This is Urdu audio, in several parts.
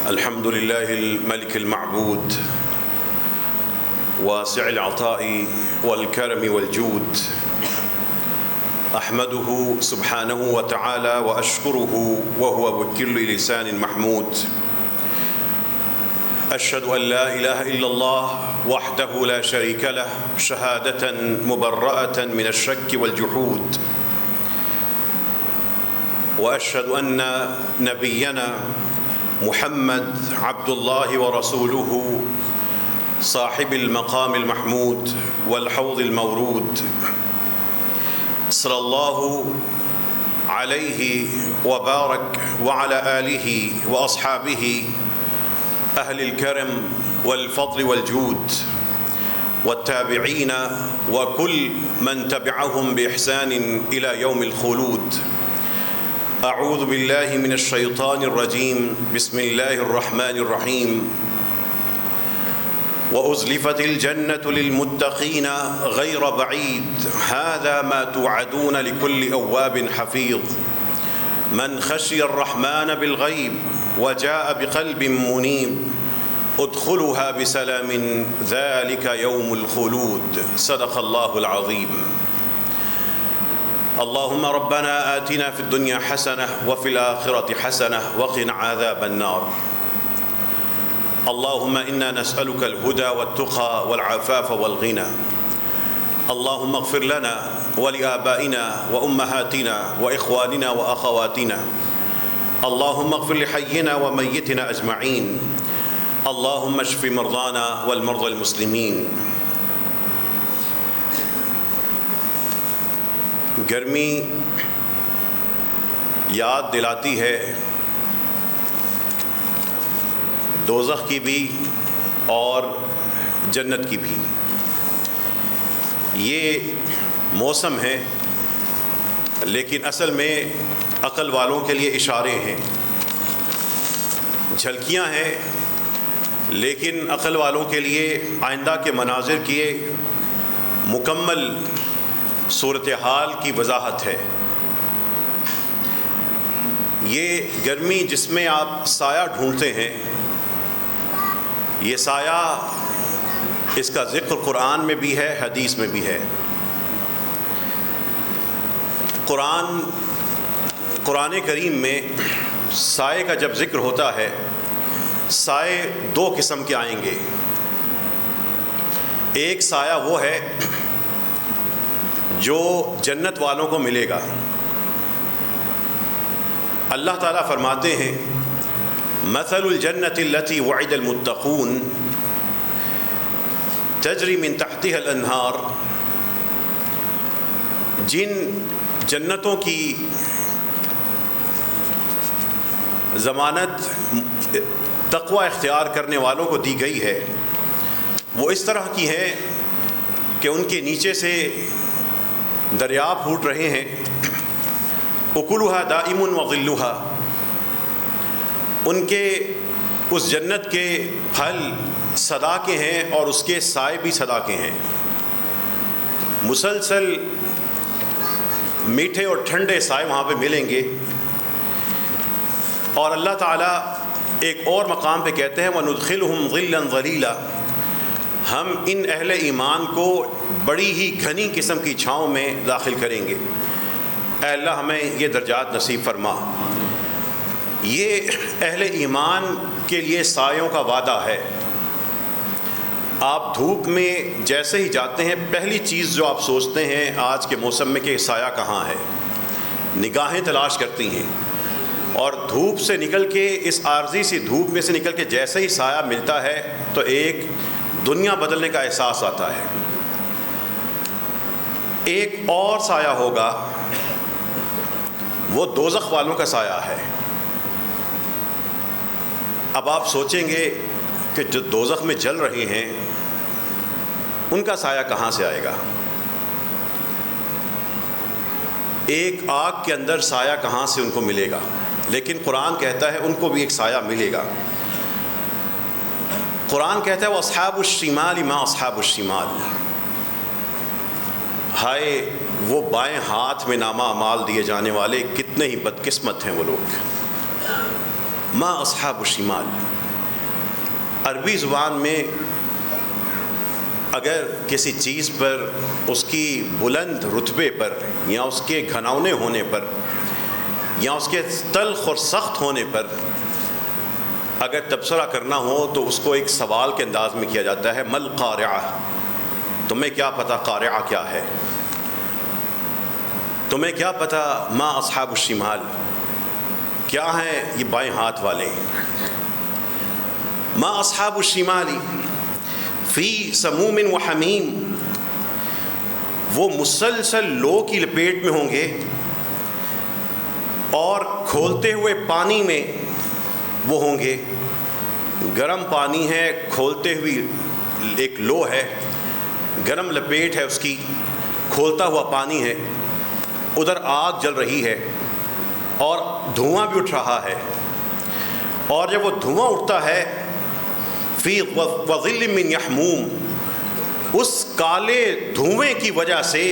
الحمد لله الملك المعبود واسع العطاء والكرم والجود، أحمده سبحانه وتعالى وأشكره وهو بكل لسان محمود. أشهد أن لا إله إلا الله وحده لا شريك له شهادة مبرأة من الشك والجحود، وأشهد أن نبينا محمد عبد الله ورسوله صاحب المقام المحمود والحوض المورود، صلى الله عليه وبارك وعلى آله وأصحابه أهل الكرم والفضل والجود، والتابعين وكل من تبعهم بإحسان إلى يوم الخلود. أعوذ بالله من الشيطان الرجيم، بسم الله الرحمن الرحيم. وأزلفت الجنة للمتقين غير بعيد، هذا ما توعدون لكل أواب حفيظ. من خشي الرحمن بالغيب وجاء بقلب منيب ادخلها بسلام ذلك يوم الخلود. صدق الله العظيم. اللهم ربنا آتنا في الدنيا حسنة وفي الآخرة حسنة وقنا عذاب النار. اللهم إنا نسألك الهدى والتقى والعفاف والغنى. اللهم اغفر لنا ولآبائنا وأمهاتنا وإخواننا وأخواتنا. اللهم اغفر لحينا وميتنا أجمعين. اللهم اشف مرضانا والمرضى المسلمين. گرمی یاد دلاتی ہے دوزخ کی بھی اور جنت کی بھی. یہ موسم ہے لیکن اصل میں عقل والوں کے لیے اشارے ہیں، جھلکیاں ہیں لیکن عقل والوں کے لیے آئندہ کے مناظر کی مکمل صورتحال کی وضاحت ہے. یہ گرمی جس میں آپ سایہ ڈھونڈتے ہیں، یہ سایہ اس کا ذکر قرآن میں بھی ہے، حدیث میں بھی ہے. قرآن کریم میں سائے کا جب ذکر ہوتا ہے، سائے دو قسم کے آئیں گے. ایک سایہ وہ ہے جو جنت والوں کو ملے گا. اللہ تعالیٰ فرماتے ہیں مثل الجنت التي وعد المتقون تجری من تحتها الانہار. جن جنتوں کی ضمانت تقوی اختیار کرنے والوں کو دی گئی ہے، وہ اس طرح کی ہے کہ ان کے نیچے سے دریا پھوٹ رہے ہیں. اکلھا دائم وظلھا. ان کے اس جنت کے پھل سدا کے ہیں اور اس کے سائے بھی سدا کے ہیں. مسلسل میٹھے اور ٹھنڈے سائے وہاں پہ ملیں گے. اور اللہ تعالیٰ ایک اور مقام پہ کہتے ہیں وَنُدْخِلْهُمْ ظِلًّا ظَلِيلًا. ہم ان اہل ایمان کو بڑی ہی گھنی قسم کی چھاؤں میں داخل کریں گے. اے اللہ ہمیں یہ درجات نصیب فرما. یہ اہل ایمان کے لیے سایوں کا وعدہ ہے. آپ دھوپ میں جیسے ہی جاتے ہیں، پہلی چیز جو آپ سوچتے ہیں آج کے موسم میں کہ سایہ کہاں ہے، نگاہیں تلاش کرتی ہیں. اور دھوپ سے نکل کے، اس عارضی سی دھوپ میں سے نکل کے جیسے ہی سایہ ملتا ہے تو ایک دنیا بدلنے کا احساس آتا ہے. ایک اور سایہ ہوگا، وہ دوزخ والوں کا سایہ ہے. اب آپ سوچیں گے کہ جو دوزخ میں جل رہے ہیں ان کا سایہ کہاں سے آئے گا؟ ایک آگ کے اندر سایہ کہاں سے ان کو ملے گا؟ لیکن قرآن کہتا ہے ان کو بھی ایک سایہ ملے گا. قرآن کہتا ہے وَأَصْحَابُ الشِّمَالِ مَا أَصْحَابُ الشِّمَالِ. ہائے وہ بائیں ہاتھ میں نامہ اعمال دیے جانے والے کتنے ہی بدقسمت ہیں وہ لوگ. ما اصحاب الشمال، عربی زبان میں اگر کسی چیز پر اس کی بلند رتبے پر یا اس کے گھناؤنے ہونے پر یا اس کے تلخ اور سخت ہونے پر اگر تبصرہ کرنا ہو تو اس کو ایک سوال کے انداز میں کیا جاتا ہے، مل قارعہ، تمہیں کیا پتہ قارعہ کیا ہے، تمہیں کیا پتہ ما اصحاب الشمال، کیا ہیں یہ بائیں ہاتھ والے۔ ما اصحاب الشمال فی سموم و حمیم، وہ مسلسل لو کی لپیٹ میں ہوں گے اور کھولتے ہوئے پانی میں وہ ہوں گے۔ گرم پانی ہے، کھولتے ہوئی ایک لو ہے، گرم لپیٹ ہے اس کی، کھولتا ہوا پانی ہے، ادھر آگ جل رہی ہے اور دھواں بھی اٹھ رہا ہے، اور جب وہ دھواں اٹھتا ہے فی وظل من یحموم، اس کالے دھوئیں کی وجہ سے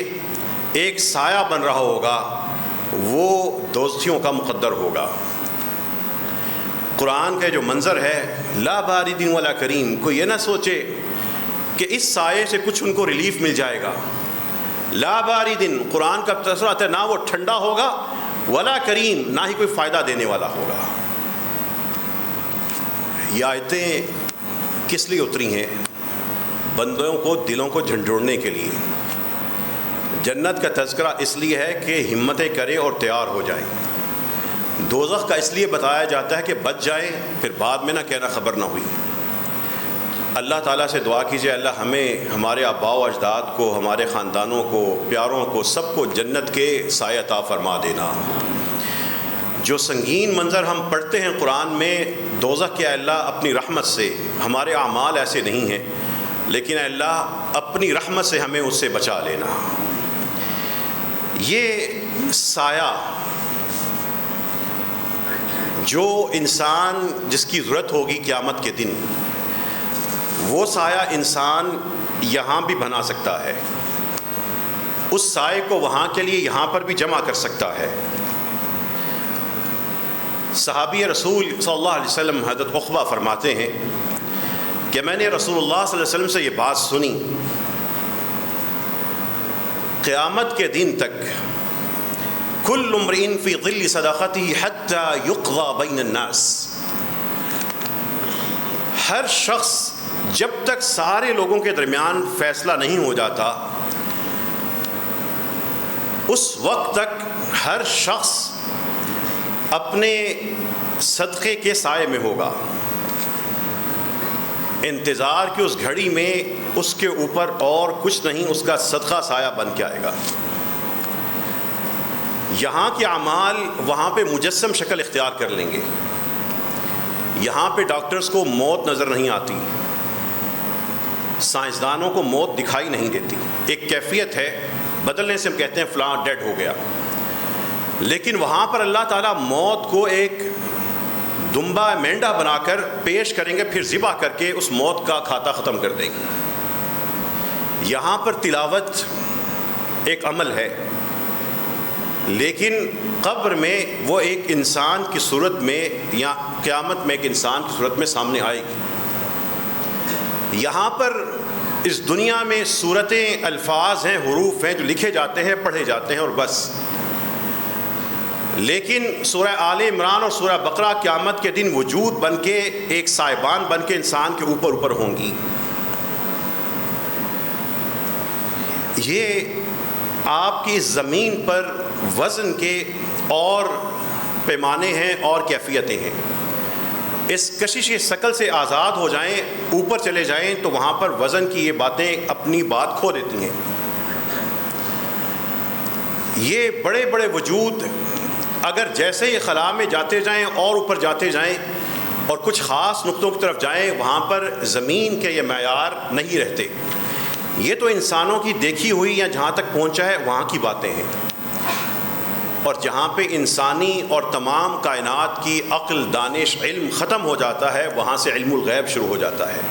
ایک سایہ بن رہا ہوگا، وہ دوزخیوں کا مقدر ہوگا۔ قرآن کا جو منظر ہے، لا بارد ولا کریم، کوئی یہ نہ سوچے کہ اس سائے سے کچھ ان کو ریلیف مل جائے گا۔ لا بارد، قرآن کا تذکرہ آتا ہے، نہ وہ ٹھنڈا ہوگا، ولا کریم، نہ ہی کوئی فائدہ دینے والا ہوگا۔ یہ آیتیں کس لیے اتری ہیں؟ بندوں کو، دلوں کو جھنجھوڑنے کے لیے۔ جنت کا تذکرہ اس لیے ہے کہ ہمتیں کرے اور تیار ہو جائیں۔ دوزخ کا اس لیے بتایا جاتا ہے کہ بچ جائیں، پھر بعد میں نہ کہنا خبر نہ ہوئی۔ اللہ تعالیٰ سے دعا کیجیے، اللہ ہمیں، ہمارے آباء و اجداد کو، ہمارے خاندانوں کو، پیاروں کو، سب کو جنت کے سایہ عطا فرما دینا۔ جو سنگین منظر ہم پڑھتے ہیں قرآن میں دوزخ کے، اللہ اپنی رحمت سے، ہمارے اعمال ایسے نہیں ہیں، لیکن اللہ اپنی رحمت سے ہمیں اس سے بچا لینا۔ یہ سایہ جو انسان جس کی ضرورت ہوگی قیامت کے دن، وہ سایہ انسان یہاں بھی بنا سکتا ہے، اس سائے کو وہاں کے لیے یہاں پر بھی جمع کر سکتا ہے۔ صحابی رسول صلی اللہ علیہ وسلم حضرت عقبہ فرماتے ہیں کہ میں نے رسول اللہ صلی اللہ علیہ وسلم سے یہ بات سنی، قیامت کے دن تک کل امرئ فی ظل صداقتہ حتی یقضی بین الناس، ہر شخص جب تک سارے لوگوں کے درمیان فیصلہ نہیں ہو جاتا، اس وقت تک ہر شخص اپنے صدقے کے سائے میں ہوگا۔ انتظار کی اس گھڑی میں اس کے اوپر اور کچھ نہیں، اس کا صدقہ سایہ بن کے آئے گا۔ یہاں کے اعمال وہاں پہ مجسم شکل اختیار کر لیں گے۔ یہاں پہ ڈاکٹرز کو موت نظر نہیں آتی، سائنسدانوں کو موت دکھائی نہیں دیتی، ایک کیفیت ہے، بدلنے سے ہم کہتے ہیں فلاں ڈیڈ ہو گیا، لیکن وہاں پر اللہ تعالیٰ موت کو ایک دمبا مینڈا بنا کر پیش کریں گے، پھر ذبح کر کے اس موت کا کھاتا ختم کر دیں گے۔ یہاں پر تلاوت ایک عمل ہے، لیکن قبر میں وہ ایک انسان کی صورت میں یا قیامت میں ایک انسان کی صورت میں سامنے آئے گی۔ یہاں پر اس دنیا میں صورتیں، الفاظ ہیں، حروف ہیں جو لکھے جاتے ہیں، پڑھے جاتے ہیں اور بس، لیکن سورہ آل عمران اور سورہ بقرہ قیامت کے دن وجود بن کے، ایک سائبان بن کے انسان کے اوپر ہوں گی۔ یہ آپ کی زمین پر وزن کے اور پیمانے ہیں اور کیفیتیں ہیں۔ اس کشش شکل سے آزاد ہو جائیں، اوپر چلے جائیں تو وہاں پر وزن کی یہ باتیں اپنی بات کھو دیتی ہیں۔ یہ بڑے بڑے وجود اگر جیسے ہی خلا میں جاتے جائیں اور اوپر جاتے جائیں اور کچھ خاص نقطوں کی طرف جائیں، وہاں پر زمین کے یہ معیار نہیں رہتے۔ یہ تو انسانوں کی دیکھی ہوئی یا جہاں تک پہنچا ہے وہاں کی باتیں ہیں، اور جہاں پہ انسانی اور تمام کائنات کی عقل، دانش، علم ختم ہو جاتا ہے، وہاں سے علم الغیب شروع ہو جاتا ہے۔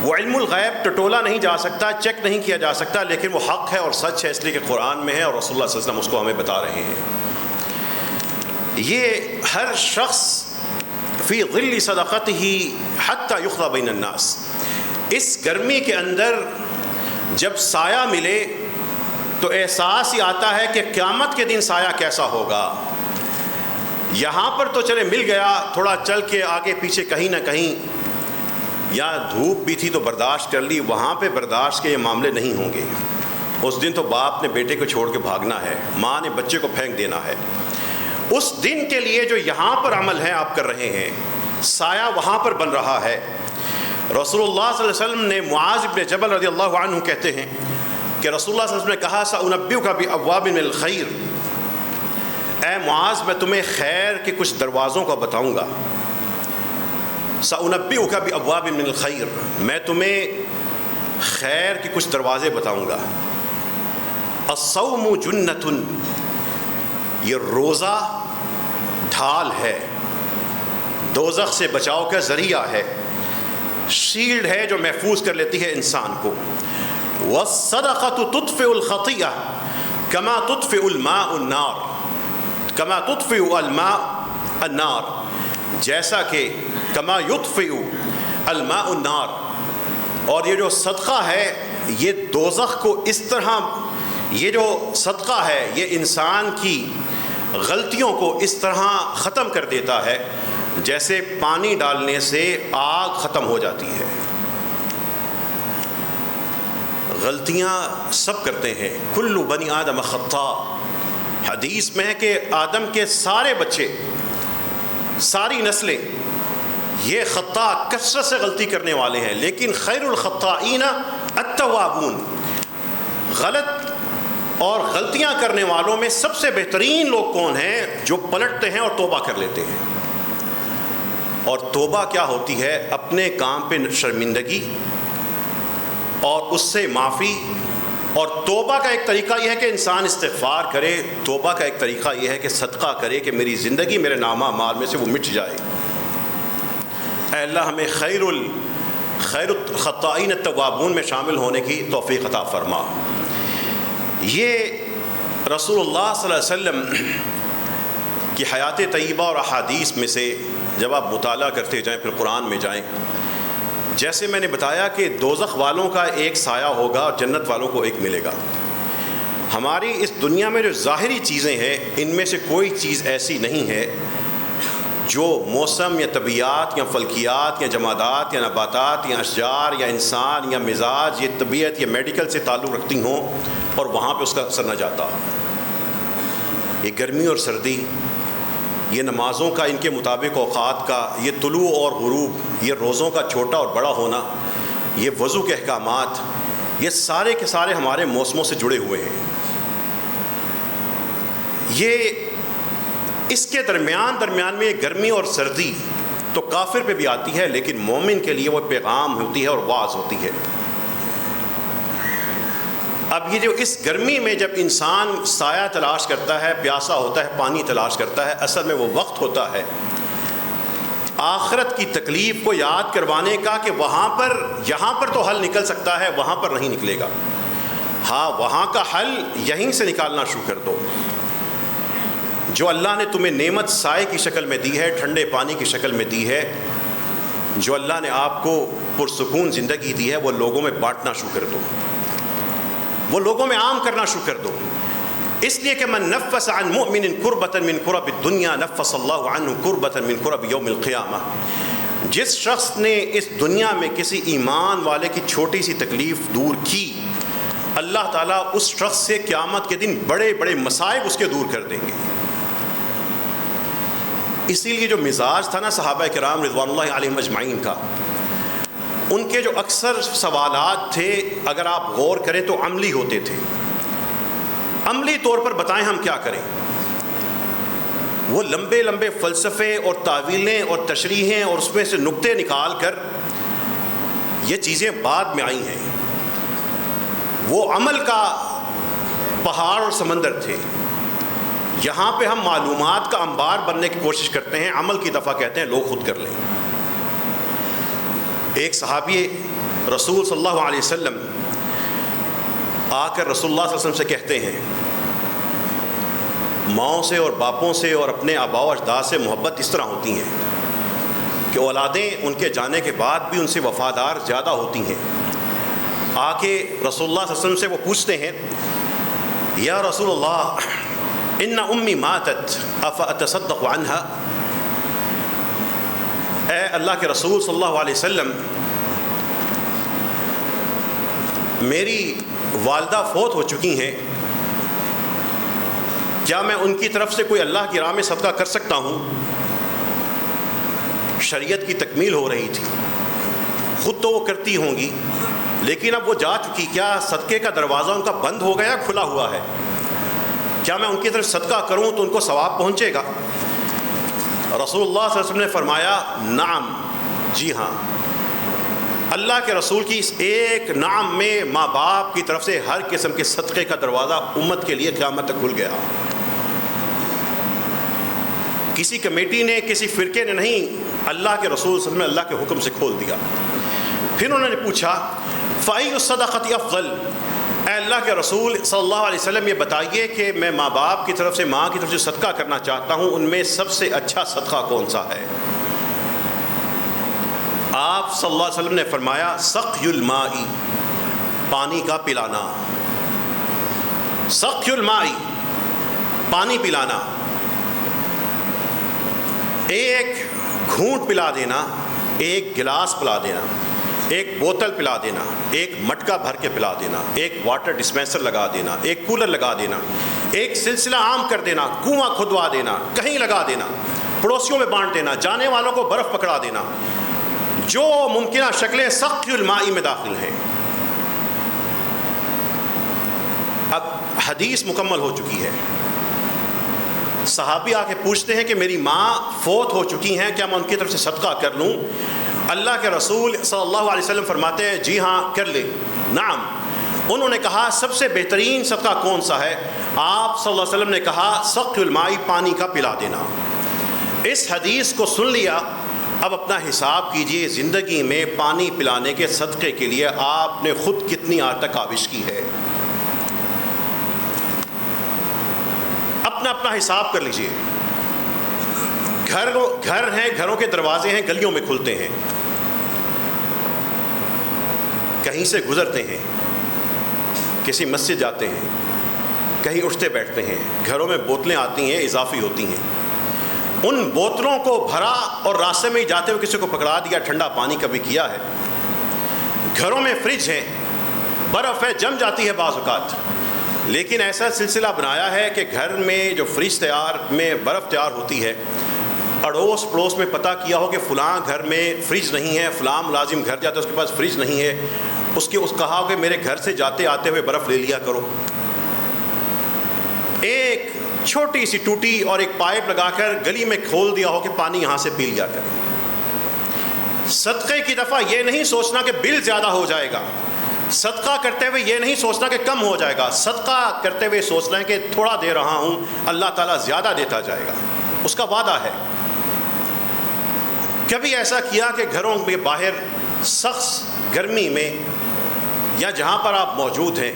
وہ علم الغیب ٹٹولا نہیں جا سکتا، چیک نہیں کیا جا سکتا، لیکن وہ حق ہے اور سچ ہے، اس لیے کہ قرآن میں ہے اور رسول اللہ صلی اللہ علیہ وسلم اس کو ہمیں بتا رہے ہیں۔ یہ ہر شخص فی ظل صدقتہ حتی یقضی بین الناس، اس گرمی کے اندر جب سایہ ملے تو احساس ہی آتا ہے کہ قیامت کے دن سایہ کیسا ہوگا۔ یہاں پر تو چلے مل گیا، تھوڑا چل کے آگے پیچھے کہیں نہ کہیں، یا دھوپ بھی تھی تو برداشت کر لی، وہاں پہ برداشت کے یہ معاملے نہیں ہوں گے۔ اس دن تو باپ نے بیٹے کو چھوڑ کے بھاگنا ہے، ماں نے بچے کو پھینک دینا ہے۔ اس دن کے لیے جو یہاں پر عمل ہے آپ کر رہے ہیں، سایہ وہاں پر بن رہا ہے۔ رسول اللہ صلی اللہ علیہ وسلم نے معاذ بن جبل رضی اللہ عنہ کہتے ہیں کہ رسول اللہ صلی اللہ علیہ وسلم نے کہا سأنبئک بأبواب من الخیر، اے معاذ میں تمہیں خیر کے کچھ دروازوں کا بتاؤں گا۔ سأنبئک بأبواب من الخیر، میں تمہیں خیر کے کچھ دروازے بتاؤں گا۔ الصوم جنۃ، یہ روزہ ڈھال ہے، دوزخ سے بچاؤ کا ذریعہ ہے، شیلڈ ہے جو محفوظ کر لیتی ہے انسان کو۔ والصدقۃ تطفئ الخطیئہ کما تطفئ الماء النار، کما تطفئ الماء النار، جیسا کہ کما یطفئ الماء النار، اور یہ جو صدقہ ہے یہ دوزخ کو اس طرح، یہ جو صدقہ ہے یہ انسان کی غلطیوں کو اس طرح ختم کر دیتا ہے جیسے پانی ڈالنے سے آگ ختم ہو جاتی ہے۔ غلطیاں سب کرتے ہیں، کل بنی آدم خطاء، حدیث میں ہے کہ آدم کے سارے بچے، ساری نسلیں یہ خطاء کثرت سے غلطی کرنے والے ہیں، لیکن خیر الخطائین التوابون، غلط اور غلطیاں کرنے والوں میں سب سے بہترین لوگ کون ہیں؟ جو پلٹتے ہیں اور توبہ کر لیتے ہیں۔ اور توبہ کیا ہوتی ہے؟ اپنے کام پہ شرمندگی اور اس سے معافی۔ اور توبہ کا ایک طریقہ یہ ہے کہ انسان استغفار کرے، توبہ کا ایک طریقہ یہ ہے کہ صدقہ کرے کہ میری زندگی میرے نامہ اعمال میں سے وہ مٹ جائے۔ اے اللہ ہمیں خیر الخطائین التوابون میں شامل ہونے کی توفیق عطا فرما۔ یہ رسول اللہ صلی اللہ علیہ وسلم کی حیات طیبہ اور احادیث میں سے جب آپ مطالعہ کرتے جائیں، پھر قرآن میں جائیں، جیسے میں نے بتایا کہ دوزخ والوں کا ایک سایہ ہوگا اور جنت والوں کو ایک ملے گا۔ ہماری اس دنیا میں جو ظاہری چیزیں ہیں ان میں سے کوئی چیز ایسی نہیں ہے جو موسم یا طبیعت یا فلکیات یا جمادات یا نباتات یا اشجار یا انسان یا مزاج یا طبیعت یا میڈیکل سے تعلق رکھتی ہوں اور وہاں پہ اس کا اثر نہ جاتا۔ یہ گرمی اور سردی، یہ نمازوں کا ان کے مطابق اوقات کا، یہ طلوع اور غروب، یہ روزوں کا چھوٹا اور بڑا ہونا، یہ وضو کے احکامات، یہ سارے کے سارے ہمارے موسموں سے جڑے ہوئے ہیں۔ یہ اس کے درمیان میں یہ گرمی اور سردی تو کافر پہ بھی آتی ہے، لیکن مومن کے لیے وہ پیغام ہوتی ہے اور واعظ ہوتی ہے۔ اب یہ جو اس گرمی میں جب انسان سایہ تلاش کرتا ہے، پیاسا ہوتا ہے، پانی تلاش کرتا ہے، اصل میں وہ وقت ہوتا ہے آخرت کی تکلیف کو یاد کروانے کا کہ یہاں پر تو حل نکل سکتا ہے، وہاں پر نہیں نکلے گا۔ ہاں، وہاں کا حل یہیں سے نکالنا شروع کر دو۔ جو اللہ نے تمہیں نعمت سائے کی شکل میں دی ہے، ٹھنڈے پانی کی شکل میں دی ہے، جو اللہ نے آپ کو پرسکون زندگی دی ہے، وہ لوگوں میں بانٹنا شروع کر دو، وہ لوگوں میں عام کرنا شروع کر دو۔ اس لیے کہ من نفس عن مؤمن کربۃ من کرب الدنیا نفس اللہ عنہ کربۃ من کرب یوم القیامہ، جس شخص نے اس دنیا میں کسی ایمان والے کی چھوٹی سی تکلیف دور کی، اللہ تعالیٰ اس شخص سے قیامت کے دن بڑے بڑے مصائب اس کے دور کر دیں گے۔ اسی لیے جو مزاج تھا نا صحابہ کرام رضوان اللہ علیہم اجمعین کا، ان کے جو اکثر سوالات تھے اگر آپ غور کریں تو عملی ہوتے تھے۔ عملی طور پر بتائیں ہم کیا کریں؟ وہ لمبے لمبے فلسفے اور تعویلیں اور تشریحیں اور اس میں سے نقطے نکال کر یہ چیزیں بعد میں آئی ہیں۔ وہ عمل کا پہاڑ اور سمندر تھے۔ یہاں پہ ہم معلومات کا انبار بننے کی کوشش کرتے ہیں، عمل کی دفعہ کہتے ہیں لوگ خود کر لیں۔ ایک صحابی رسول صلی اللہ علیہ وسلم آ کر رسول اللہ صلی اللہ علیہ وسلم سے کہتے ہیں، ماؤں سے اور باپوں سے اور اپنے آباء و اجداد سے محبت اس طرح ہوتی ہیں کہ اولادیں ان کے جانے کے بعد بھی ان سے وفادار زیادہ ہوتی ہیں۔ آ کے رسول اللہ صلی اللہ علیہ وسلم سے وہ پوچھتے ہیں، یا رسول اللہ ان امی ماتت افاتصدق عنہا، اے اللہ کے رسول صلی اللہ علیہ وسلم، میری والدہ فوت ہو چکی ہیں، کیا میں ان کی طرف سے کوئی اللہ کی راہ میں صدقہ کر سکتا ہوں؟ شریعت کی تکمیل ہو رہی تھی، خود تو وہ کرتی ہوں گی، لیکن اب وہ جا چکی، کیا صدقے کا دروازہ ان کا بند ہو گیا، کھلا ہوا ہے؟ کیا میں ان کی طرف صدقہ کروں تو ان کو ثواب پہنچے گا؟ رسول اللہ صلی اللہ علیہ وسلم نے فرمایا، نعم، جی ہاں۔ اللہ کے رسول کی اس ایک نعم میں ماں باپ کی طرف سے ہر قسم کے صدقے کا دروازہ امت کے لیے قیامت تک کھل گیا۔ کسی کمیٹی نے، کسی فرقے نے نہیں، اللہ کے رسول صلی اللہ علیہ وسلم نے اللہ کے حکم سے کھول دیا۔ پھر انہوں نے پوچھا، فَأَيُّ الصَّدَقَةِ أَفْضَلُ، اے اللہ کے رسول صلی اللہ علیہ وسلم یہ بتائیے کہ میں ماں باپ کی طرف سے، ماں کی طرف سے صدقہ کرنا چاہتا ہوں، ان میں سب سے اچھا صدقہ کون سا ہے؟ آپ صلی اللہ علیہ وسلم نے فرمایا، سقی الماء، پانی کا پلانا، سقی الماء، پانی پلانا، ایک گھونٹ پلا دینا، ایک گلاس پلا دینا، ایک بوتل پلا دینا، ایک مٹکا بھر کے پلا دینا، ایک واٹر ڈسپینسر لگا دینا، ایک کولر لگا دینا، ایک سلسلہ عام کر دینا، کنواں کھدوا دینا، کہیں لگا دینا، پڑوسیوں میں بانٹ دینا، جانے والوں کو برف پکڑا دینا، جو ممکنہ شکلیں سقی الماء میں داخل ہیں۔ اب حدیث مکمل ہو چکی ہے، صحابی آ کے پوچھتے ہیں کہ میری ماں فوت ہو چکی ہیں، کیا میں ان کی طرف سے صدقہ کر لوں؟ اللہ کے رسول صلی اللہ علیہ وسلم فرماتے ہیں، جی ہاں کر لے، نعم۔ انہوں نے کہا، سب سے بہترین صدقہ کون سا ہے؟ آپ صلی اللہ علیہ وسلم نے کہا، سقی الماء، پانی کا پلا دینا۔ اس حدیث کو سن لیا، اب اپنا حساب کیجئے، زندگی میں پانی پلانے کے صدقے کے لیے آپ نے خود کتنی آٹھ کاوش کی ہے، اپنا حساب کر لیجئے۔ گھر ہیں، گھروں کے دروازے ہیں، گلیوں میں کھلتے ہیں، کہیں سے گزرتے ہیں، کسی مسجد جاتے ہیں، کہیں اٹھتے بیٹھتے ہیں، گھروں میں بوتلیں آتی ہیں، اضافی ہوتی ہیں، ان بوتلوں کو بھرا اور راستے میں ہی جاتے ہوئے کسی کو پکڑا دیا، ٹھنڈا پانی کبھی کیا ہے؟ گھروں میں فریج ہے، برف ہے، جم جاتی ہے بعض اوقات، لیکن ایسا سلسلہ بنایا ہے کہ گھر میں جو فریج میں برف تیار ہوتی ہے، اڑوس پڑوس میں پتہ کیا ہو کہ فلاں گھر میں فریج نہیں ہے، فلاں ملازم گھر جاتا ہے اس کے پاس فریج نہیں ہے، کہا ہو کہ میرے گھر سے جاتے آتے ہوئے برف لے لیا کرو۔ ایک چھوٹی سی ٹوٹی اور ایک پائپ لگا کر گلی میں کھول دیا ہو کہ پانی یہاں سے پی لیا کریں۔ صدقے کی دفعہ یہ نہیں سوچنا کہ بل زیادہ ہو جائے گا، صدقہ کرتے ہوئے یہ نہیں سوچنا کہ کم ہو جائے گا، صدقہ کرتے ہوئے سوچنا ہے کہ تھوڑا دے رہا ہوں، اللہ تعالیٰ زیادہ دیتا جائے گا، اس کا وعدہ ہے۔ کبھی ایسا کیا کہ گھروں میں باہر سخت گرمی میں یا جہاں پر آپ موجود ہیں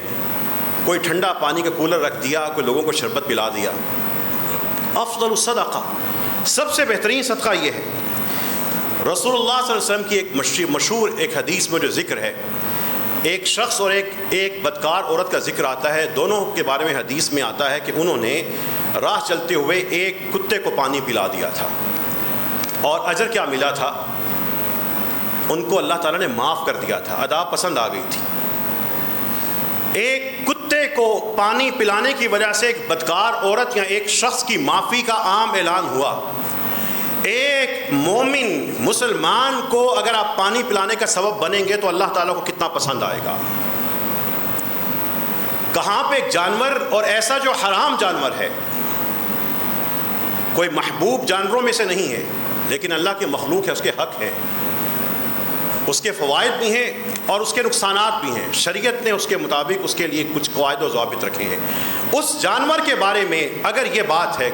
کوئی ٹھنڈا پانی کا کولر رکھ دیا، کوئی لوگوں کو شربت پلا دیا؟ افضل الصدقہ، سب سے بہترین صدقہ یہ ہے۔ رسول اللہ صلی اللہ علیہ وسلم کی ایک مشہور ایک حدیث میں جو ذکر ہے، ایک شخص اور ایک بدکار عورت کا ذکر آتا ہے، دونوں کے بارے میں حدیث میں آتا ہے کہ انہوں نے راہ چلتے ہوئے ایک کتے کو پانی پلا دیا تھا، اور اجر کیا ملا تھا؟ ان کو اللہ تعالیٰ نے معاف کر دیا تھا، ادا پسند آ گئی تھی۔ ایک کتے کو پانی پلانے کی وجہ سے ایک بدکار عورت یا ایک شخص کی معافی کا عام اعلان ہوا۔ ایک مومن مسلمان کو اگر آپ پانی پلانے کا سبب بنیں گے تو اللہ تعالیٰ کو کتنا پسند آئے گا۔ کہاں پہ ایک جانور، اور ایسا جو حرام جانور ہے، کوئی محبوب جانوروں میں سے نہیں ہے، لیکن اللہ کی مخلوق ہے، اس کے حق ہے، اس کے فوائد بھی ہیں اور اس کے نقصانات بھی ہیں، شریعت نے اس کے مطابق اس کے لیے کچھ قواعد و ضوابط رکھے ہیں۔ اس جانور کے بارے میں اگر یہ بات ہے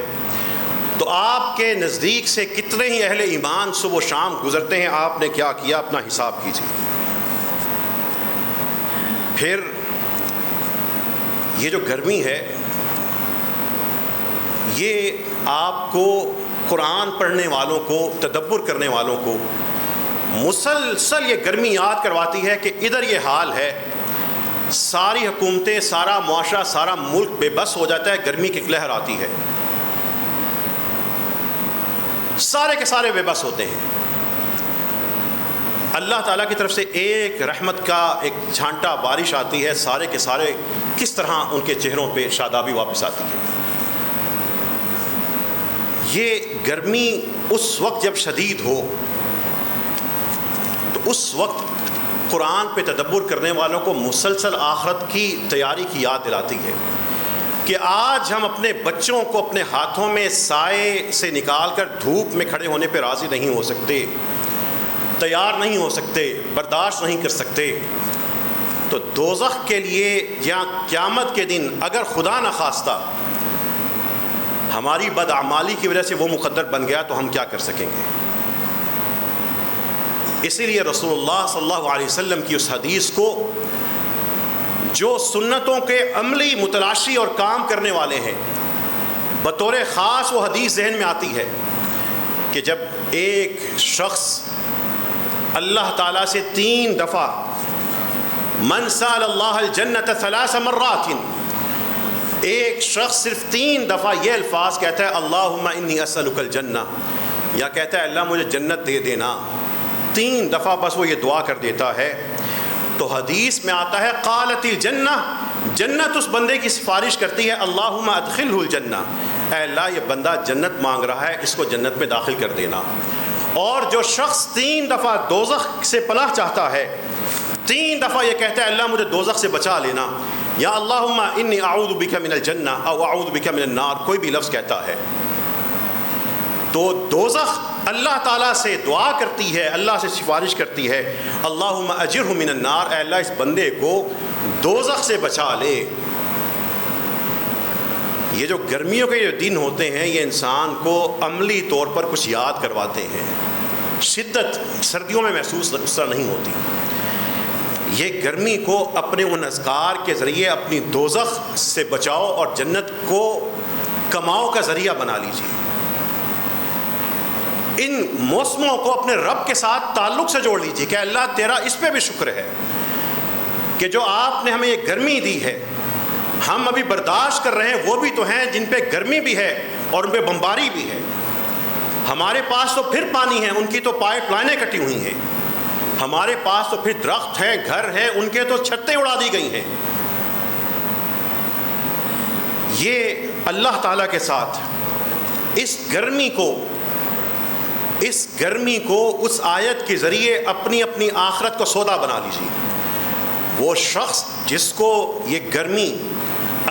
تو آپ کے نزدیک سے کتنے ہی اہل ایمان صبح و شام گزرتے ہیں، آپ نے کیا کیا، اپنا حساب کیجیے۔ پھر یہ جو گرمی ہے، یہ آپ کو قرآن پڑھنے والوں کو، تدبر کرنے والوں کو مسلسل یہ گرمی یاد کرواتی ہے کہ ادھر یہ حال ہے، ساری حکومتیں، سارا معاشرہ، سارا ملک بے بس ہو جاتا ہے، گرمی کی لہر آتی ہے، سارے کے سارے بے بس ہوتے ہیں۔ اللہ تعالیٰ کی طرف سے ایک رحمت کا ایک چھانٹا بارش آتی ہے، سارے کے سارے کس طرح ان کے چہروں پہ شادابی واپس آتی ہے۔ یہ گرمی اس وقت جب شدید ہو تو اس وقت قرآن پہ تدبر کرنے والوں کو مسلسل آخرت کی تیاری کی یاد دلاتی ہے کہ آج ہم اپنے بچوں کو اپنے ہاتھوں میں سائے سے نکال کر دھوپ میں کھڑے ہونے پہ راضی نہیں ہو سکتے، تیار نہیں ہو سکتے، برداشت نہیں کر سکتے، تو دوزخ کے لیے یا قیامت کے دن اگر خدا نخواستہ ہماری بدعمالی کی وجہ سے وہ مقدر بن گیا تو ہم کیا کر سکیں گے؟ اسی لیے رسول اللہ صلی اللہ علیہ وسلم کی اس حدیث کو جو سنتوں کے عملی متلاشی اور کام کرنے والے ہیں، بطور خاص وہ حدیث ذہن میں آتی ہے کہ جب ایک شخص اللہ تعالیٰ سے 3 دفعہ من سأل اللہ الجنت 3 مرات، ایک شخص صرف 3 دفعہ یہ الفاظ کہتا ہے اللہم انی اسألک الجنہ، یا کہتا ہے اللہ مجھے جنت دے دینا، 3 دفعہ بس وہ یہ دعا کر دیتا ہے، تو حدیث میں آتا ہے قالت الجنہ، جنت اس بندے کی سفارش کرتی ہے اللہم ادخلہ الجنہ، اے اللہ یہ بندہ جنت مانگ رہا ہے، اس کو جنت میں داخل کر دینا۔ اور جو شخص 3 دفعہ دوزخ سے پناہ چاہتا ہے، 3 دفعہ یہ کہتا ہے اللہ مجھے دوزخ سے بچا لینا، یا اللہم انی اعوذ بک من الجنہ او اعوذ بک من النار، کوئی بھی لفظ کہتا ہے، تو دوزخ اللہ تعالیٰ سے دعا کرتی ہے، اللہ سے سفارش کرتی ہے اللہم اجرہ من النار، اے اللہ اس بندے کو دوزخ سے بچا لے۔ یہ جو گرمیوں کے جو دن ہوتے ہیں یہ انسان کو عملی طور پر کچھ یاد کرواتے ہیں، شدت سردیوں میں محسوس اس طرح نہیں ہوتی۔ یہ گرمی کو اپنے ان اذکار کے ذریعے اپنی دوزخ سے بچاؤ اور جنت کو کماؤ کا ذریعہ بنا لیجیے۔ ان موسموں کو اپنے رب کے ساتھ تعلق سے جوڑ لیجیے کہ اللہ تیرا اس پہ بھی شکر ہے کہ جو آپ نے ہمیں یہ گرمی دی ہے، ہم ابھی برداشت کر رہے ہیں، وہ بھی تو ہیں جن پہ گرمی بھی ہے اور ان پہ بمباری بھی ہے۔ ہمارے پاس تو پھر پانی ہے، ان کی تو پائپ لائنیں کٹی ہوئی ہیں، ہمارے پاس تو پھر درخت ہیں، گھر ہیں، ان کے تو چھتیں اڑا دی گئی ہیں۔ یہ اللہ تعالیٰ کے ساتھ اس گرمی کو اس آیت کے ذریعے اپنی اپنی آخرت کو سودا بنا لیجیے۔ وہ شخص جس کو یہ گرمی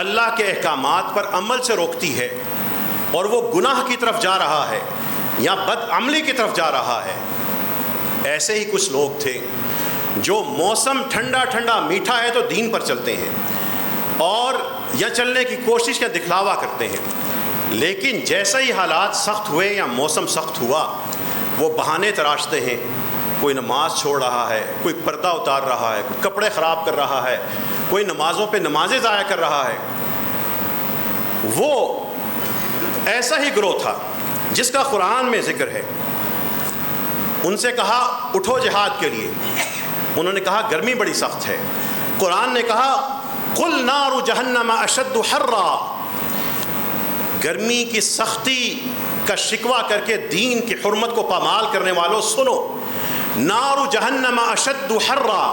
اللہ کے احکامات پر عمل سے روکتی ہے اور وہ گناہ کی طرف جا رہا ہے یا بد عملی کی طرف جا رہا ہے، ایسے ہی کچھ لوگ تھے جو موسم ٹھنڈا ٹھنڈا میٹھا ہے تو دین پر چلتے ہیں اور یا چلنے کی کوشش یا دکھلاوا کرتے ہیں، لیکن جیسے ہی حالات سخت ہوئے یا موسم سخت ہوا وہ بہانے تراشتے ہیں، کوئی نماز چھوڑ رہا ہے، کوئی پردہ اتار رہا ہے، کوئی کپڑے خراب کر رہا ہے، کوئی نمازوں پہ نمازیں ضائع کر رہا ہے۔ وہ ایسا ہی گروہ تھا جس کا قرآن میں ذکر ہے۔ ان سے کہا اٹھو جہاد کے لیے، انہوں نے کہا گرمی بڑی سخت ہے۔ قرآن نے کہا قل نار جہنم اشد حرا، گرمی کی سختی کا شکوہ کر کے دین کی حرمت کو پامال کرنے والوں سنو، نار جہنم اشد حرا،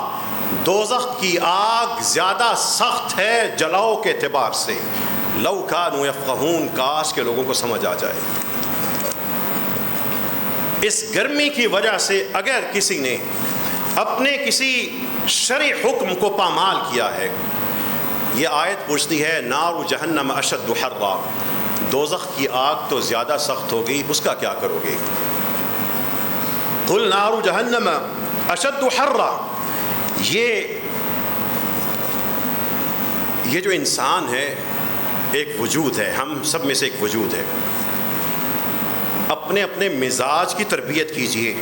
دوزخ کی آگ زیادہ سخت ہے جلاؤ کے اعتبار سے، لو کانوا یفقہون، کاش کے لوگوں کو سمجھ آ جائے۔ اس گرمی کی وجہ سے اگر کسی نے اپنے کسی شرعی حکم کو پامال کیا ہے، یہ آیت پوچھتی ہے نار جہنم اشد حرا، دوزخ کی آگ تو زیادہ سخت ہوگی، اس کا کیا کرو گے؟ قل نار جہنم اشد حرا، یہ جو انسان ہے ایک وجود ہے، ہم سب میں سے ایک وجود ہے۔ اپنے اپنے مزاج کی تربیت کیجئے،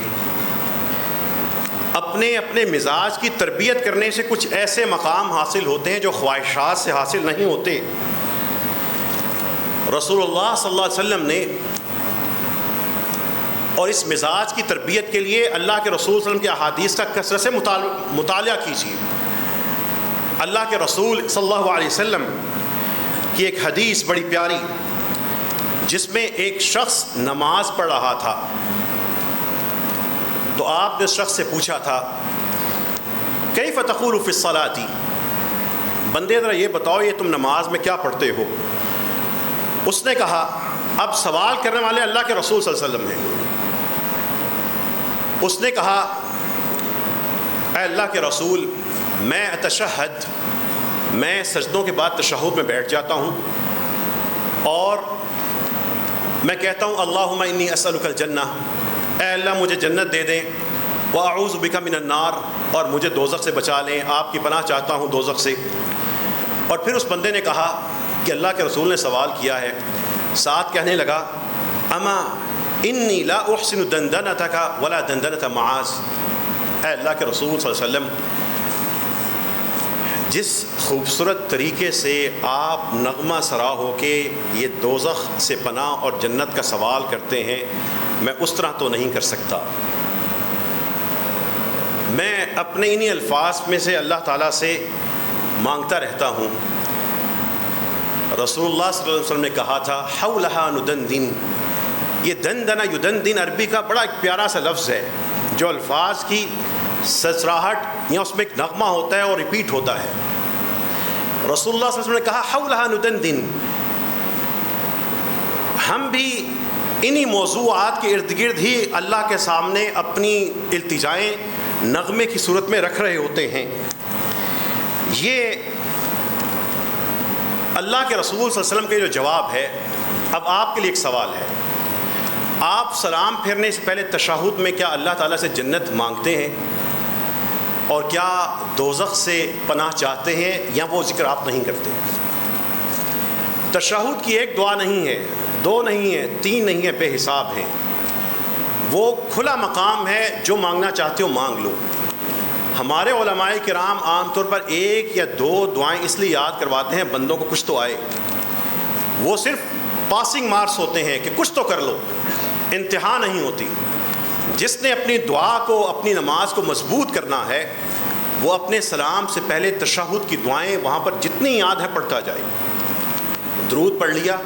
اپنے مزاج کی تربیت کرنے سے کچھ ایسے مقام حاصل ہوتے ہیں جو خواہشات سے حاصل نہیں ہوتے۔ رسول اللہ صلی اللہ علیہ وسلم نے اور اس مزاج کی تربیت کے لیے اللہ کے رسول صلی اللہ علیہ وسلم کی احادیث کا کثرت سے مطالعہ کیجیے۔ اللہ کے رسول صلی اللہ علیہ وسلم کی ایک حدیث بڑی پیاری، جس میں ایک شخص نماز پڑھ رہا تھا، تو آپ نے اس شخص سے پوچھا تھا کیف تقول فی الصلاۃ، بندے ذرا یہ بتاؤ یہ تم نماز میں کیا پڑھتے ہو؟ اس نے کہا، اب سوال کرنے والے اللہ کے رسول صلی اللہ علیہ وسلم ہیں، اس نے کہا اے اللہ کے رسول، میں اتشہد، میں سجدوں کے بعد تشہد میں بیٹھ جاتا ہوں اور میں کہتا ہوں اللہم انی اسألک الجنہ، اے اللہ مجھے جنت دے دیں، واعوذ بک من النار، اور مجھے دوزخ سے بچا لیں، آپ کی پناہ چاہتا ہوں دوزخ سے۔ اور پھر اس بندے نے کہا کہ اللہ کے رسول نے سوال کیا ہے، ساتھ کہنے لگا اما انی لا احسن دندنتک ولا دندنت معاذ، اے اللہ کے رسول صلی اللہ علیہ وسلم، جس خوبصورت طریقے سے آپ نغمہ سرا ہو کے یہ دوزخ سے پناہ اور جنت کا سوال کرتے ہیں، میں اس طرح تو نہیں کر سکتا۔ میں اپنے انہی الفاظ میں سے اللہ تعالیٰ سے مانگتا رہتا ہوں۔ رسول اللہ صلی اللہ علیہ وسلم نے کہا تھا حولہا ندندن، یہ دندنا یدندن عربی کا بڑا ایک پیارا سا لفظ ہے، جو الفاظ کی سسراہٹ یا اس میں ایک نغمہ ہوتا ہے اور ریپیٹ ہوتا ہے۔ رسول اللہ صلی اللہ علیہ وسلم نے کہا حولہا ندندن، ہم بھی انہی موضوعات کے ارد گرد ہی اللہ کے سامنے اپنی التجائیں نغمے کی صورت میں رکھ رہے ہوتے ہیں۔ یہ اللہ کے رسول صلی اللہ علیہ وسلم کے جو جواب ہے، اب آپ کے لیے ایک سوال ہے، آپ سلام پھیرنے سے پہلے تشہد میں کیا اللہ تعالیٰ سے جنت مانگتے ہیں اور کیا دوزخ سے پناہ چاہتے ہیں، یا وہ ذکر آپ نہیں کرتے؟ تشہد کی ایک دعا نہیں ہے، دو نہیں ہے، تین نہیں ہے، بے حساب ہیں۔ وہ کھلا مقام ہے، جو مانگنا چاہتے ہو مانگ لو۔ ہمارے علماء کرام عام طور پر ایک یا دو دعائیں اس لیے یاد کرواتے ہیں بندوں کو کچھ تو آئے، وہ صرف پاسنگ مارکس ہوتے ہیں کہ کچھ تو کر لو، انتہا نہیں ہوتی۔ جس نے اپنی دعا کو، اپنی نماز کو مضبوط کرنا ہے، وہ اپنے سلام سے پہلے تشہد کی دعائیں وہاں پر جتنی یاد ہے پڑھتا جائے، درود پڑھ لیا،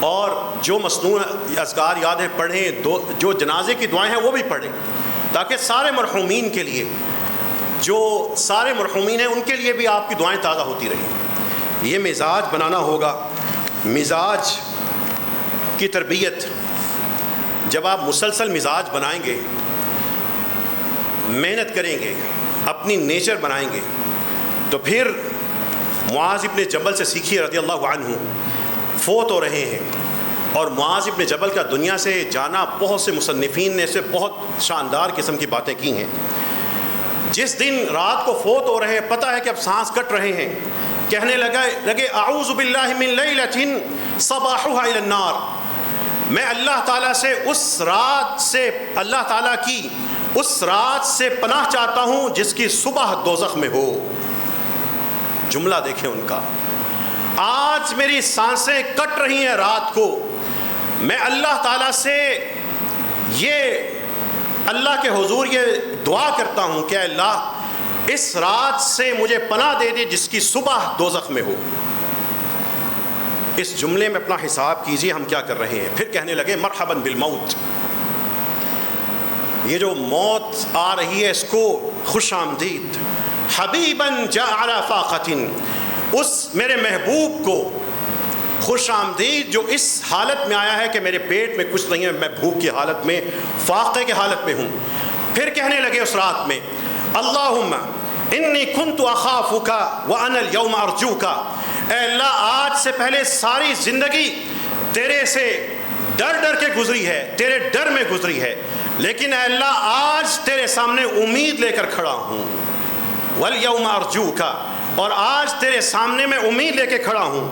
اور جو مسنون اذکار یاد ہیں پڑھیں، جو جنازے کی دعائیں ہیں وہ بھی پڑھیں، تاکہ سارے مرحومین کے لیے، جو سارے مرحومین ہیں ان کے لیے بھی آپ کی دعائیں تازہ ہوتی رہیں۔ یہ مزاج بنانا ہوگا۔ مزاج کی تربیت، جب آپ مسلسل مزاج بنائیں گے، محنت کریں گے، اپنی نیچر بنائیں گے، تو پھر معاذ ابن جبل سے سیکھیے رضی اللہ عنہ، فوت ہو رہے ہیں، اور معاذ ابن جبل کا دنیا سے جانا، بہت سے مصنفین نے اسے بہت شاندار قسم کی باتیں کی ہیں۔ جس دن رات کو فوت ہو رہے ہیں، پتہ ہے کہ اب سانس کٹ رہے ہیں، کہنے لگے اعوذ باللہ من لیلۃ صباحها الی النار، میں اللہ تعالیٰ سے اللہ تعالیٰ کی اس رات سے پناہ چاہتا ہوں جس کی صبح دوزخ میں ہو۔ جملہ دیکھیں ان کا، آج میری سانسیں کٹ رہی ہیں رات کو، میں اللہ تعالیٰ سے اللہ کے حضور یہ دعا کرتا ہوں کہ اللہ اس رات سے مجھے پناہ دے دے جس کی صبح دوزخ میں ہو۔ اس جملے میں اپنا حساب کیجئے ہم کیا کر رہے ہیں۔ پھر کہنے لگے مرحبا بالموت، یہ جو موت آ رہی ہے اس کو خوش آمدید، حبیبا جاء علی فاقۃ، اس میرے محبوب کو خوش آمدید جو اس حالت میں آیا ہے کہ میرے پیٹ میں کچھ نہیں ہے، میں بھوک کی حالت میں، فاقے کی حالت میں ہوں۔ پھر کہنے لگے اس رات میں اللہم انی کنت اخافک وانا اليوم ارجوک، اے اللہ آج سے پہلے ساری زندگی تیرے سے ڈر کے گزری ہے، تیرے ڈر میں گزری ہے، لیکن اے اللہ آج تیرے سامنے امید لے کر کھڑا ہوں، والیوم ارجوک، اور آج تیرے سامنے میں امید لے کے کھڑا ہوں۔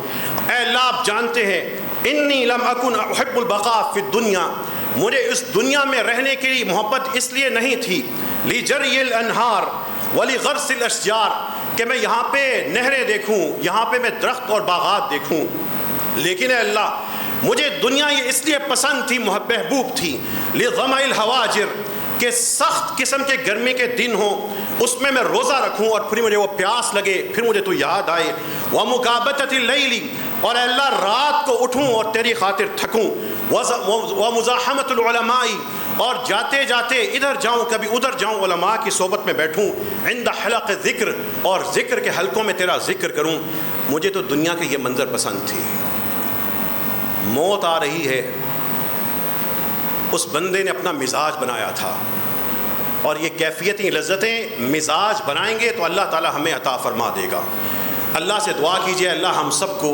اے اللہ آپ جانتے ہیں انی لم اکن احب البقاء فی الدنیا، مجھے اس دنیا میں رہنے کی محبت اس لیے نہیں تھی، لجری الانہار ولغرس الاشجار، کہ میں یہاں پہ نہریں دیکھوں، یہاں پہ میں درخت اور باغات دیکھوں، لیکن اے اللہ مجھے دنیا یہ اس لیے پسند تھی، محبوب تھی، لظمأ الحواجر، کہ سخت قسم کے گرمی کے دن ہوں، اس میں روزہ رکھوں اور پھر مجھے وہ پیاس لگے، پھر مجھے تو یاد آئے، ومکابتۃ اللیل، اور اے اللہ رات کو اٹھوں اور تیری خاطر تھکوں، ومزاحمۃ العلماء، اور جاتے جاتے ادھر جاؤں کبھی ادھر جاؤں، علماء کی صحبت میں بیٹھوں، عند حلق ذکر، اور ذکر کے حلقوں میں تیرا ذکر کروں۔ مجھے تو دنیا کے یہ منظر پسند تھی۔ موت آ رہی ہے، اس بندے نے اپنا مزاج بنایا تھا، اور یہ کیفیتیں لذتیں مزاج بنائیں گے تو اللہ تعالی ہمیں عطا فرما دے گا۔ اللہ سے دعا کیجئے، اللہ ہم سب کو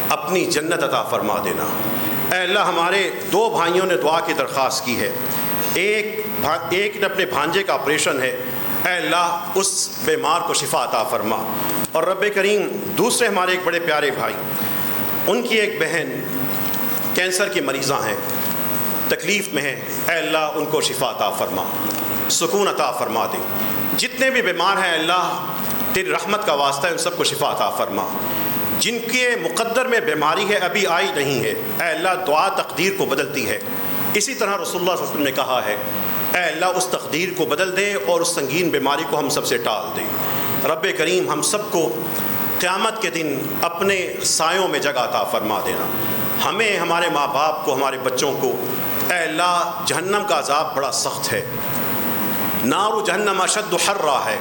اپنی جنت عطا فرما دینا۔ اے اللہ، ہمارے دو بھائیوں نے دعا کی درخواست کی ہے، ایک نے اپنے بھانجے کا آپریشن ہے، اے اللہ اس بیمار کو شفا عطا فرما، اور رب کریم دوسرے ہمارے ایک بڑے پیارے بھائی، ان کی ایک بہن کینسر کی مریضاں ہیں، تکلیف میں ہیں، اے اللہ ان کو شفا عطا فرما، سکون عطا فرما دے۔ جتنے بھی بیمار ہیں اللہ تیری رحمت کا واسطہ ہے، ان سب کو شفا عطا فرما۔ جن کے مقدر میں بیماری ہے ابھی آئی نہیں ہے، اے اللہ دعا تقدیر کو بدلتی ہے، اسی طرح رسول اللہ صلی اللہ علیہ وسلم نے کہا ہے، اے اللہ اس تقدیر کو بدل دے اور اس سنگین بیماری کو ہم سب سے ٹال دے۔ رب کریم ہم سب کو قیامت کے دن اپنے سایوں میں جگہ عطا فرما دینا، ہمیں، ہمارے ماں باپ کو، ہمارے بچوں کو۔ اے اللہ جہنم کا عذاب بڑا سخت ہے، نار جہنم اشد حرا ہے،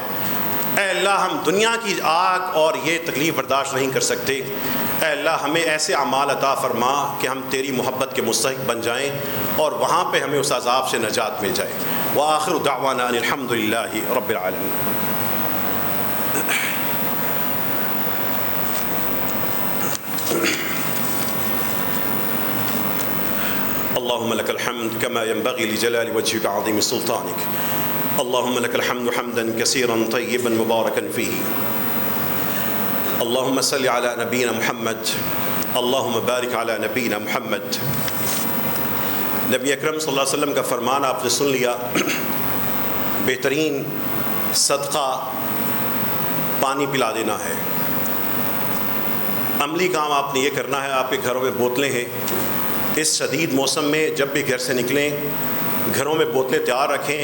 اے اللہ ہم دنیا کی آگ اور یہ تکلیف برداشت نہیں کر سکتے۔ اے اللہ ہمیں ایسے اعمال عطا فرما کہ ہم تیری محبت کے مستحق بن جائیں اور وہاں پہ ہمیں اس عذاب سے نجات مل جائے۔ وآخر دعوانا ان الحمد للہ رب العالمین۔ اللهم لك الحمد كما ينبغي لجلال وجهك وعظيم سلطانك، اللهم لك الحمد حمدا كثيرا طيبا مباركا فيه، اللهم صل على نبينا محمد، اللهم بارك على نبينا محمد۔ نبی اکرم صلی اللہ علیہ وسلم کا فرمان آپ نے سن لیا، بہترین صدقہ پانی پلا دینا ہے۔ عملی کام آپ نے یہ کرنا ہے، آپ کے گھروں میں بوتلیں ہیں، اس شدید موسم میں جب بھی گھر سے نکلیں گھروں میں بوتلیں تیار رکھیں،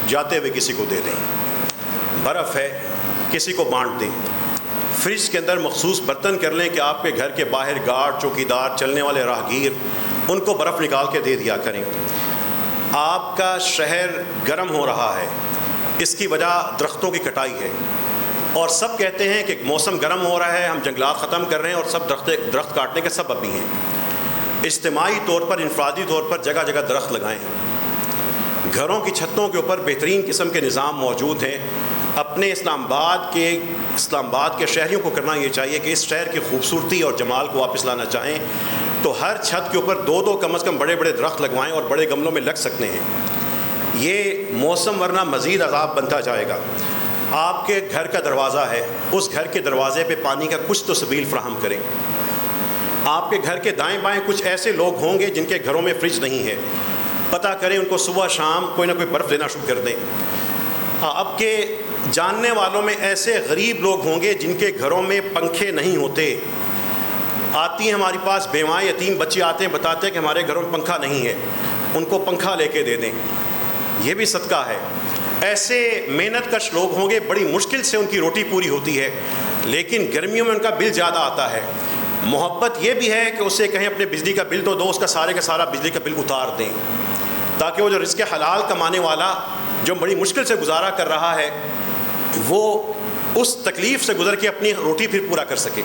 جاتے ہوئے کسی کو دے دیں، برف ہے کسی کو بانٹ دیں، فریج کے اندر مخصوص برتن کر لیں کہ آپ کے گھر کے باہر گارڈ، چوکیدار، چلنے والے راہگیر ان کو برف نکال کے دے دیا کریں۔ آپ کا شہر گرم ہو رہا ہے، اس کی وجہ درختوں کی کٹائی ہے، اور سب کہتے ہیں کہ موسم گرم ہو رہا ہے، ہم جنگلات ختم کر رہے ہیں، اور سب درخت کاٹنے کے سبب بھی ہیں۔ اجتماعی طور پر، انفرادی طور پر جگہ جگہ درخت لگائیں، گھروں کی چھتوں کے اوپر بہترین قسم کے نظام موجود ہیں۔ اپنے اسلام آباد کے شہریوں کو کرنا یہ چاہیے کہ اس شہر کی خوبصورتی اور جمال کو واپس لانا چاہیں تو ہر چھت کے اوپر دو کم از کم بڑے بڑے درخت لگوائیں، اور بڑے گملوں میں لگ سکتے ہیں۔ یہ موسم ورنہ مزید عذاب بنتا جائے گا۔ آپ کے گھر کا دروازہ ہے، اس گھر کے دروازے پہ پانی کا کچھ تو سبیل فراہم کریں۔ آپ کے گھر کے دائیں بائیں کچھ ایسے لوگ ہوں گے جن کے گھروں میں فریج نہیں ہے، پتہ کریں ان کو صبح شام کوئی نہ کوئی برف دینا شروع کر دیں۔ آپ کے جاننے والوں میں ایسے غریب لوگ ہوں گے جن کے گھروں میں پنکھے نہیں ہوتے، آتی ہیں ہمارے پاس بیوائیں، یتیم بچے آتے ہیں، بتاتے ہیں کہ ہمارے گھروں میں پنکھا نہیں ہے، ان کو پنکھا لے کے دے دیں، یہ بھی صدقہ ہے۔ ایسے محنت کش لوگ ہوں گے، بڑی مشکل سے ان کی روٹی پوری ہوتی ہے، لیکن گرمیوں میں ان کا بل زیادہ آتا ہے۔ محبت یہ بھی ہے کہ اسے کہیں اپنے بجلی کا بل تو دو، اس کا سارے کا سارا بجلی کا بل اتار دیں، تاکہ وہ جو رزق حلال کمانے والا جو بڑی مشکل سے گزارا کر رہا ہے وہ اس تکلیف سے گزر کے اپنی روٹی پھر پورا کر سکے۔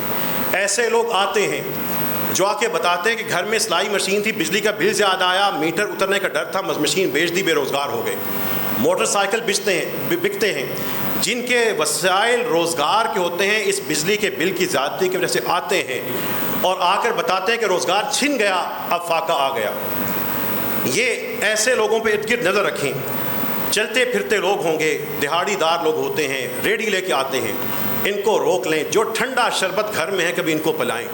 ایسے لوگ آتے ہیں جو آ کے بتاتے ہیں کہ گھر میں سلائی مشین تھی، بجلی کا بل زیادہ آیا، میٹر اترنے کا ڈر تھا، مشین بیچ دی، بے روزگار ہو گئے۔ موٹر سائیکل بکتے ہیں، جن کے وسائل روزگار کے ہوتے ہیں، اس بجلی کے بل کی زیادتی کی وجہ سے آتے ہیں اور آ کر بتاتے ہیں کہ روزگار چھن گیا، اب فاقہ آ گیا۔ یہ ایسے لوگوں پہ ارد گرد نظر رکھیں۔ چلتے پھرتے لوگ ہوں گے، دہاڑی دار لوگ ہوتے ہیں، ریڈی لے کے آتے ہیں، ان کو روک لیں۔ جو ٹھنڈا شربت گھر میں ہے کبھی ان کو پلائیں،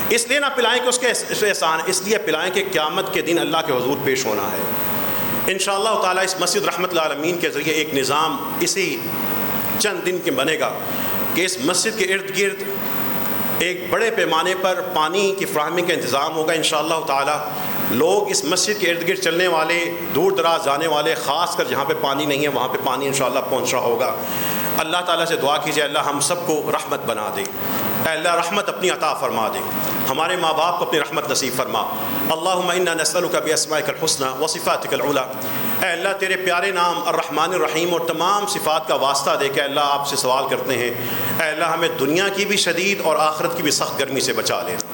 اس لیے نہ پلائیں کہ اس کے احسان، اس لیے پلائیں کہ قیامت کے دن اللہ کے حضور پیش ہونا ہے۔ انشاءاللہ تعالیٰ اس مسجد رحمت للعالمین کے ذریعے ایک نظام اسی چند دن کے بنے گا کہ اس مسجد کے ارد گرد ایک بڑے پیمانے پر پانی کی فراہمی کا انتظام ہوگا انشاءاللہ تعالی۔ لوگ اس مسجد کے ارد گرد چلنے والے، دور دراز جانے والے، خاص کر جہاں پہ پانی نہیں ہے وہاں پہ پانی انشاءاللہ پہنچ رہا ہوگا۔ اللہ تعالیٰ سے دعا کیجیے اللہ ہم سب کو رحمت بنا دے، اے اللہ رحمت اپنی عطا فرما دے، ہمارے ماں باپ کو اپنی رحمت نصیب فرما۔ اللہم انا نسألک باسمائک الحسنی وصفاتک العلی، اے اللہ تیرے پیارے نام الرحمن الرحیم اور تمام صفات کا واسطہ دے کے اللہ آپ سے سوال کرتے ہیں، اے اللہ ہمیں دنیا کی بھی شدید اور آخرت کی بھی سخت گرمی سے بچا لینا،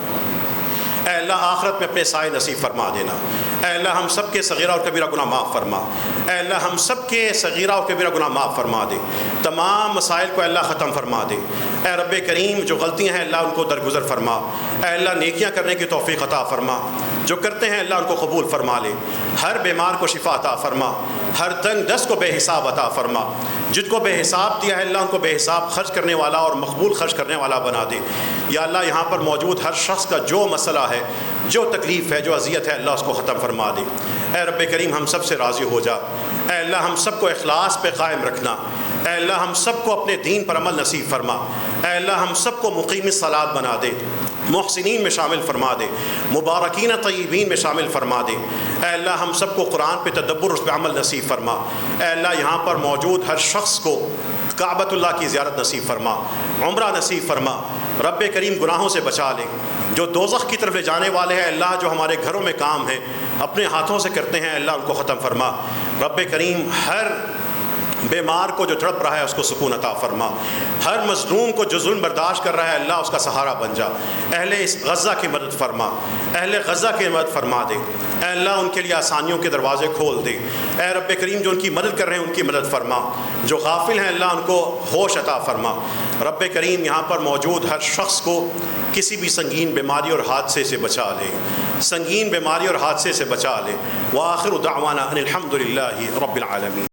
اے اللہ آخرت میں اپنے سائے نصیب فرما دینا، اے اللہ ہم سب کے صغیرہ اور کبیرہ گناہ معاف فرما، اے اللہ ہم سب کے صغیرہ اور کبیرہ گناہ معاف فرما دے، تمام مسائل کو اللہ ختم فرما دے، اے رب کریم جو غلطیاں ہیں اللہ ان کو درگزر فرما، اے اللہ نیکیاں کرنے کی توفیق عطا فرما، جو کرتے ہیں اللہ ان کو قبول فرما لے، ہر بیمار کو شفا عطا فرما، ہر تنگ دست کو بے حساب عطا فرما، جن کو بے حساب دیا ہے اللہ ان کو بے حساب خرچ کرنے والا اور مقبول خرچ کرنے والا بنا دے۔ یا اللہ یہاں پر موجود ہر شخص کا جو مسئلہ ہے، جو تکلیف ہے، جو اذیت ہے اللہ اس کو ختم فرما دے۔ اے رب کریم ہم سب سے راضی ہو جا، اے اللہ ہم سب کو اخلاص پہ قائم رکھنا، اے اللہ ہم سب کو اپنے دین پر عمل نصیب فرما، اے اللہ ہم سب کو مقیم الصلاۃ بنا دے، محسنین میں شامل فرما دے، مبارکین طیبین میں شامل فرما دے، اے اللہ ہم سب کو قرآن پہ تدبر اس پہ عمل نصیب فرما، اے اللہ یہاں پر موجود ہر شخص کو کعبۃ اللہ کی زیارت نصیب فرما، عمرہ نصیب فرما، رب کریم گناہوں سے بچا لے، جو دوزخ کی طرف لے جانے والے ہیں اللہ جو ہمارے گھروں میں کام ہیں اپنے ہاتھوں سے کرتے ہیں اللہ ان کو ختم فرما، رب کریم ہر بیمار کو جو تڑپ رہا ہے اس کو سکون عطا فرما، ہر مظلوم کو جو ظلم برداشت کر رہا ہے اللہ اس کا سہارا بن جا، اہل اس غزہ کی مدد فرما، اہل غزہ کی مدد فرما دے، اے اللہ ان کے لیے آسانیوں کے دروازے کھول دے، اے رب کریم جو ان کی مدد کر رہے ہیں ان کی مدد فرما، جو غافل ہیں اللہ ان کو ہوش عطا فرما، رب کریم یہاں پر موجود ہر شخص کو کسی بھی سنگین بیماری اور حادثے سے بچا لے، سنگین بیماری اور حادثے سے بچا لے، وآخر دعوانا ان الحمد للہ رب العالمین۔